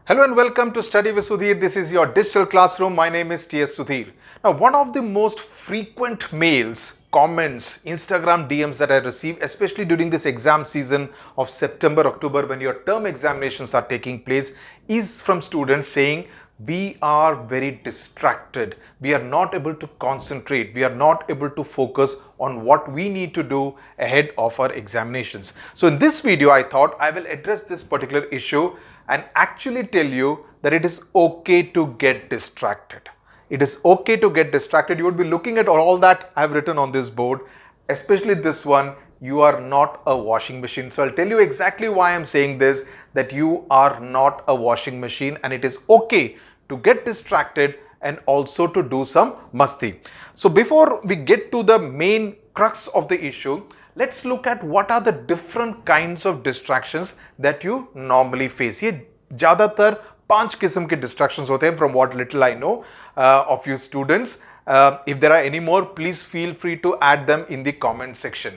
Hello and welcome to Study with Sudhir. This is your digital classroom. My name is TS Sudhir. Now, one of the most frequent mails, comments, Instagram DMs that I receive, especially during this exam season of September, October, when your term examinations are taking place, is from students saying, we are very distracted. We are not able to concentrate. We are not able to focus on what we need to do ahead of our examinations. So in this video, I thought I will address this particular issue and actually tell you that it is okay to get distracted. It is okay to get distracted. You would be looking at all that I have written on this board, especially this one. You are not a washing machine. So I'll tell you exactly why I'm saying this, that you are not a washing machine and it is okay to get distracted and also to do some musty. So before we get to the main crux of the issue, let's look at what are the different kinds of distractions that you normally face. ये ज़्यादातर 5 किस्म के distractions होते हैं from what little I know of you students. If there are any more, please feel free to add them in the comment section.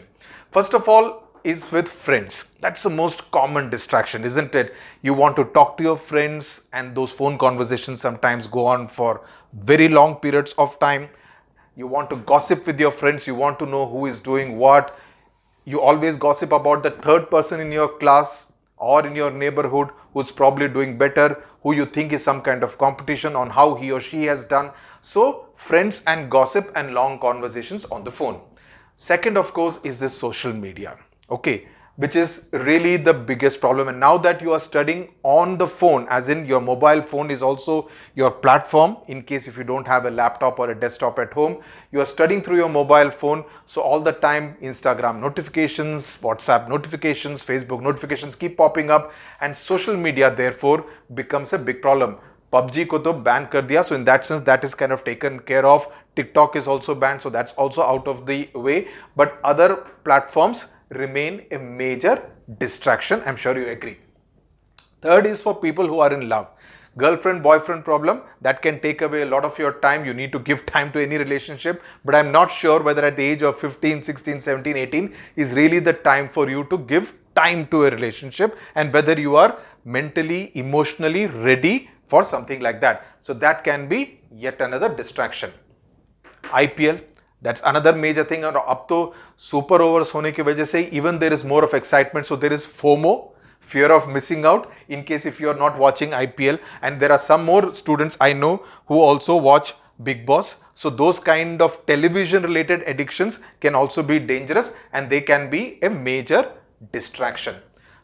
First of all is with friends. That's the most common distraction, isn't it? You want to talk to your friends and those phone conversations sometimes go on for very long periods of time. You want to gossip with your friends. You want to know who is doing what. You always gossip about the third person in your class or in your neighborhood who's probably doing better, who you think is some kind of competition on how he or she has done. So friends and gossip and long conversations on the phone. Second, of course, is this social media, okay, which is really the biggest problem. And now that you are studying on the phone, as in your mobile phone is also your platform, in case if you don't have a laptop or a desktop at home, you are studying through your mobile phone. So all the time Instagram notifications, WhatsApp notifications, Facebook notifications keep popping up, and social media therefore becomes a big problem. PUBG को तो ban कर दिया, so in that sense that is kind of taken care of. TikTok is also banned, so that's also out of the way. But other platforms remain a major distraction. I'm sure you agree. Third is for people who are in love. Girlfriend, boyfriend problem, that can take away a lot of your time. You need to give time to any relationship, but I'm not sure whether at the age of 15, 16, 17, 18 is really the time for you to give time to a relationship, and whether you are mentally, emotionally ready for something like that. So that can be yet another distraction. IPL, that's another major thing. और अब तो super overs होने की वजह से even there is more of excitement, so there is FOMO, fear of missing out, in case if you are not watching IPL. And there are some more students I know who also watch Big Boss. So those kind of television related addictions can also be dangerous and they can be a major distraction.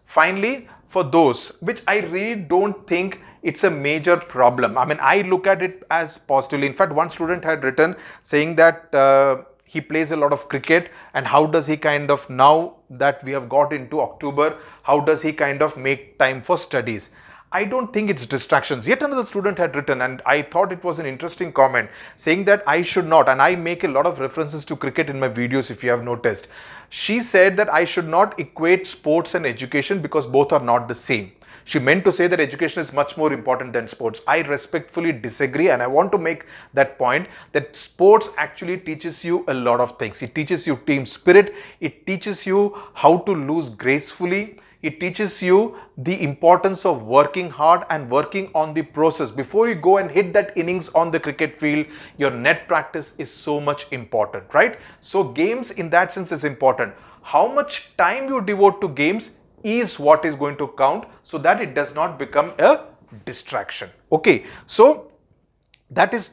Finally, for those, which I really don't think it's a major problem. I mean, I look at it as positively. In fact, one student had written saying that he plays a lot of cricket, and how does he kind of, now that we have got into October, how does he kind of make time for studies? I don't think it's distractions. Yet another student had written, and I thought it was an interesting comment, saying that I should not, and I make a lot of references to cricket in my videos if you have noticed. She said that I should not equate sports and education because both are not the same. She meant to say that education is much more important than sports. I respectfully disagree, and I want to make that point that sports actually teaches you a lot of things. It teaches you team spirit. It teaches you how to lose gracefully. It teaches you the importance of working hard and working on the process. Before you go and hit that innings on the cricket field, your net practice is so much important, right? So games in that sense is important. How much time you devote to games is what is going to count, so that it does not become a distraction. Okay, so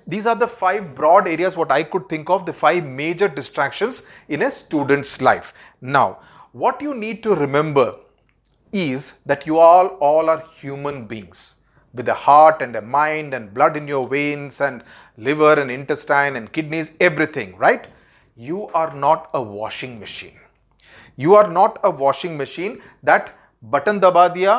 these are the 5 broad areas what I could think of, the 5 major distractions in a student's life. Now, what you need to remember is that you all are human beings with a heart and a mind and blood in your veins and liver and intestine and kidneys, everything, right? You are not a washing machine. You are not a washing machine that button दबा दिया,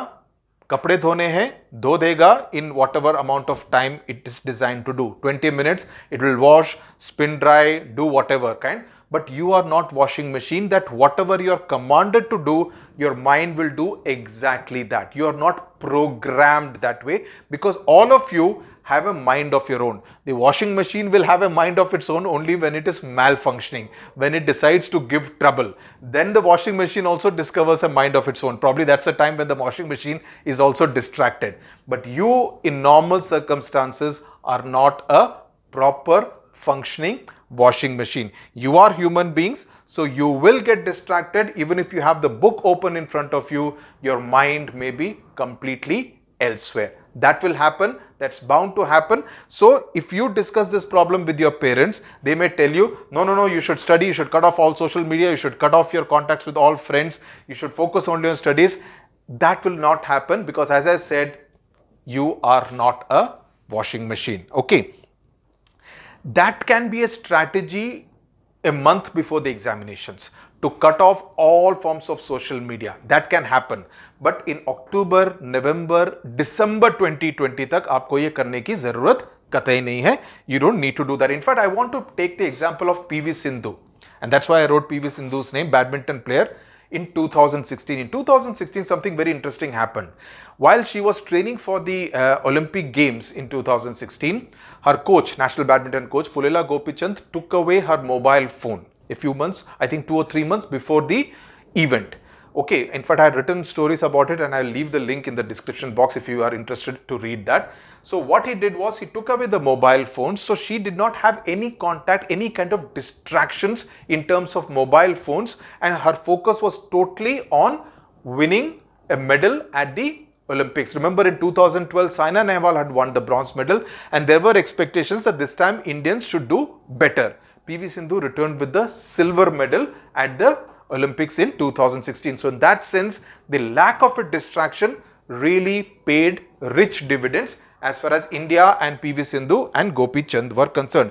कपड़े धोने हैं, धो देगा in whatever amount of time it is designed to do. 20 minutes, it will wash, spin dry, do whatever kind. But you are not washing machine that whatever you are commanded to do, your mind will do exactly that. You are not programmed that way, because all of you have a mind of your own. The washing machine will have a mind of its own only when it is malfunctioning, when it decides to give trouble. Then the washing machine also discovers a mind of its own. Probably that's the time when the washing machine is also distracted. But you, in normal circumstances, are not a proper functioning washing machine. You are human beings, so you will get distracted. Even if you have the book open in front of you, your mind may be completely elsewhere. That will happen. That's bound to happen. So if you discuss this problem with your parents, they may tell you, no, you should study, you should cut off all social media, you should cut off your contacts with all friends, you should focus only on studies. That will not happen, because as I said, you are not a washing machine. Okay. That can be a strategy a month before the examinations, to cut off all forms of social media. That can happen. But in October, November, December 2020 तक आपको ये करने की जरूरत कतई नहीं है. You don't need to do that. In fact, I want to take the example of PV Sindhu. And that's why I wrote PV Sindhu's name, badminton player, in 2016. In 2016, something very interesting happened. While she was training for the Olympic Games in 2016, her coach, national badminton coach, Pulela Gopichand, took away her mobile phone a few months, I think 2 or 3 months before the event. Okay, in fact, I had written stories about it and I'll leave the link in the description box if you are interested to read that. So what he did was he took away the mobile phone. So she did not have any contact, any kind of distractions in terms of mobile phones, and her focus was totally on winning a medal at the Olympics. Remember, in 2012, Saina Nehwal had won the bronze medal and there were expectations that this time Indians should do better. PV Sindhu returned with the silver medal at the Olympics in 2016. So in that sense, the lack of a distraction really paid rich dividends as far as India and PV Sindhu and Gopi Chand were concerned.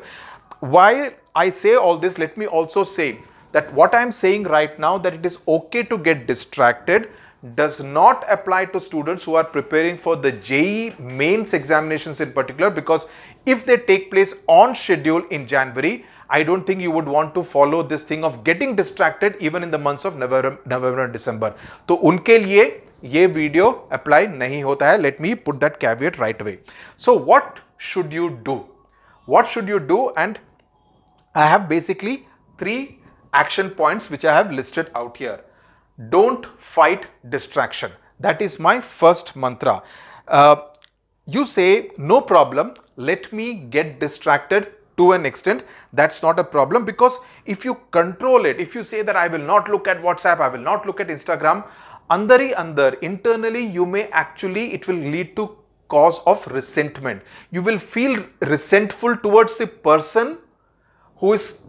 While I say all this, let me also say that what I am saying right now, that it is okay to get distracted, does not apply to students who are preparing for the JEE mains examinations in particular, because if they take place on schedule in January, I don't think you would want to follow this thing of getting distracted even in the months of November and December. तो उनके लिए ये video apply नहीं होता है. Let me put that caveat right away. So what should you do? What should you do? And I have basically 3 action points which I have listed out here. Don't fight distraction. That is my first mantra. You say, no problem, let me get distracted to an extent. That's not a problem, because if you control it, if you say that I will not look at WhatsApp, I will not look at Instagram, internally you may actually, it will lead to cause of resentment. You will feel resentful towards the person who is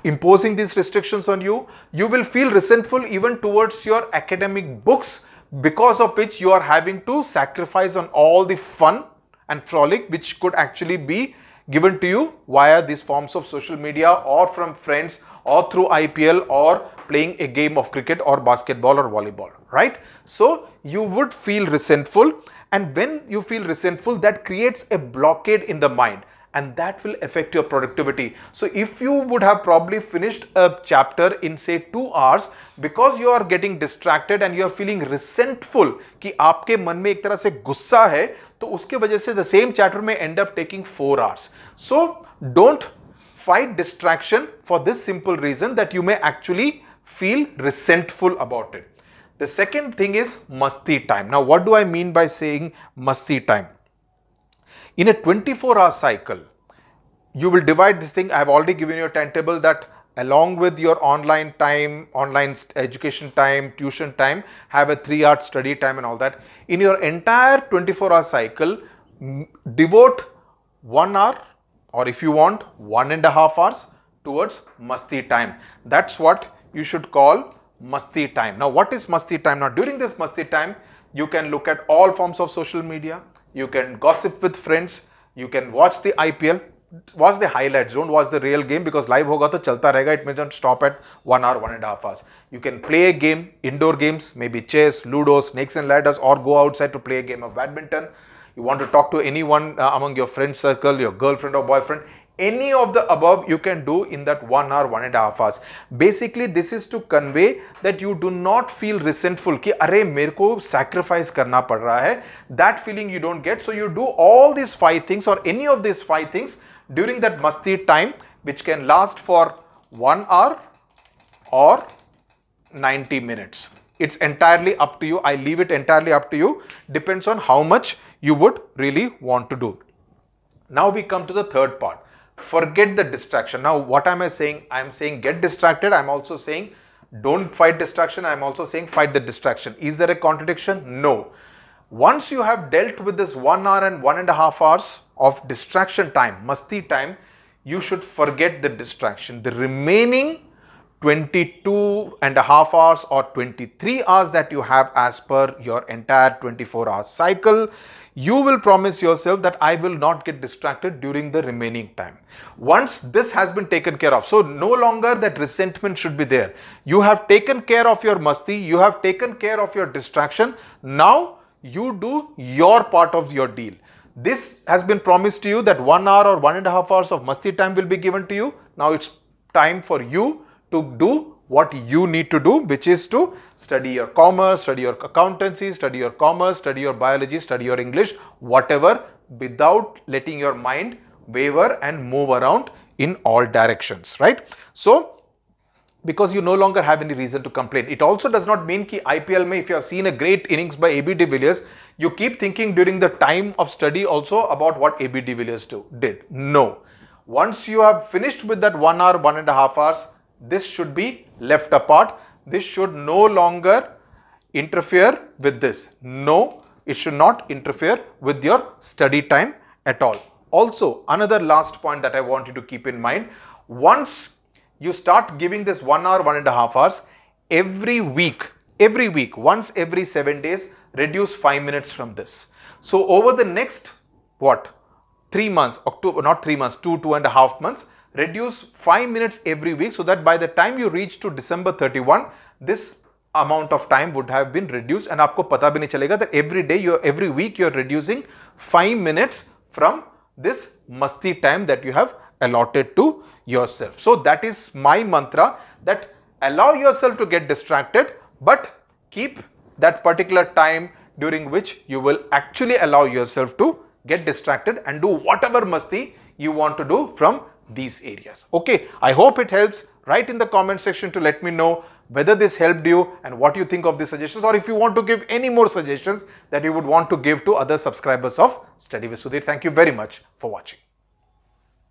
imposing these restrictions on you. You will feel resentful even towards your academic books, because of which you are having to sacrifice on all the fun and frolic which could actually be given to you via these forms of social media or from friends or through IPL or playing a game of cricket or basketball or volleyball, right? So you would feel resentful, and when you feel resentful, that creates a blockade in the mind, and that will affect your productivity. So if you would have probably finished a chapter in say 2 hours, because you are getting distracted and you are feeling resentful कि आपके मन में एक तरह से गुस्सा है, तो उसके वजह से the same chapter may end up taking 4 hours. So don't fight distraction for this simple reason that you may actually feel resentful about it. The second thing is Musty time. Now what do I mean by saying Musty time? In a 24-hour cycle, you will divide this thing. I have already given you a timetable that along with your online time, online education time, tuition time, have a 3-hour study time and all that. In your entire 24-hour cycle, devote 1 hour, or if you want 1.5 hours towards Musty time. That's what you should call Musty time. Now what is Musty time? Now during this Musty time, you can look at all forms of social media. You can gossip with friends. You can watch the IPL. Watch the highlights. Don't watch the real game, because live hoga to chalta rahega. It may not stop at 1 hour, 1.5 hours. You can play a game, indoor games, maybe chess, ludo, snakes and ladders, or go outside to play a game of badminton. You want to talk to anyone among your friend circle, your girlfriend or boyfriend, any of the above you can do in that 1 hour, 1.5 hours. Basically, this is to convey that you do not feel resentful कि अरे मेरे को sacrifice करना पड़ रहा है. That feeling you don't get. So you do all these 5 things or any of these 5 things during that masti time, which can last for 1 hour or 90 minutes. It's entirely up to you. I leave it entirely up to you. Depends on how much you would really want to do. Now we come to the third part. Forget the distraction. Now what am I saying? I'm saying get distracted. I'm also saying don't fight distraction. I'm also saying fight the distraction. Is there a contradiction? No. Once you have dealt with this 1 hour and 1.5 hours of distraction time, masti time, you should forget the distraction. The remaining 22.5 hours or 23 hours that you have as per your entire 24-hour cycle, you will promise yourself that I will not get distracted during the remaining time. Once this has been taken care of, so no longer that resentment should be there. You have taken care of your masti, you have taken care of your distraction. Now you do your part of your deal. This has been promised to you that 1 hour or 1.5 hours of masti time will be given to you. Now it's time for you to do what you need to do, which is to study your commerce, study your accountancy, study your commerce, study your biology, study your English, whatever, without letting your mind waver and move around in all directions, right? So, because you no longer have any reason to complain. It also does not mean कि IPL में if you have seen a great innings by AB de Villiers, you keep thinking during the time of study also about what AB de Villiers did. No. Once you have finished with that 1 hour, 1.5 hours, this should be left apart. This should no longer interfere with this. No, it should not interfere with your study time at all. Also, another last point that I want you to keep in mind, once you start giving this 1 hour, 1.5 hours, every week, once every 7 days, reduce 5 minutes from this. So over the next, 3 months, October, not 3 months, 2.5 months, reduce 5 minutes every week, so that by the time you reach to December 31, this amount of time would have been reduced, and आपको पता भी नहीं चलेगा that every week you're reducing 5 minutes from this masti time that you have allotted to yourself. So that is my mantra, that allow yourself to get distracted, but keep that particular time during which you will actually allow yourself to get distracted and do whatever masti you want to do from these areas. Okay, I hope it helps. Write in the comment section to let me know whether this helped you and what you think of these suggestions, or if you want to give any more suggestions that you would want to give to other subscribers of Study with Sudhir. Thank you very much for watching.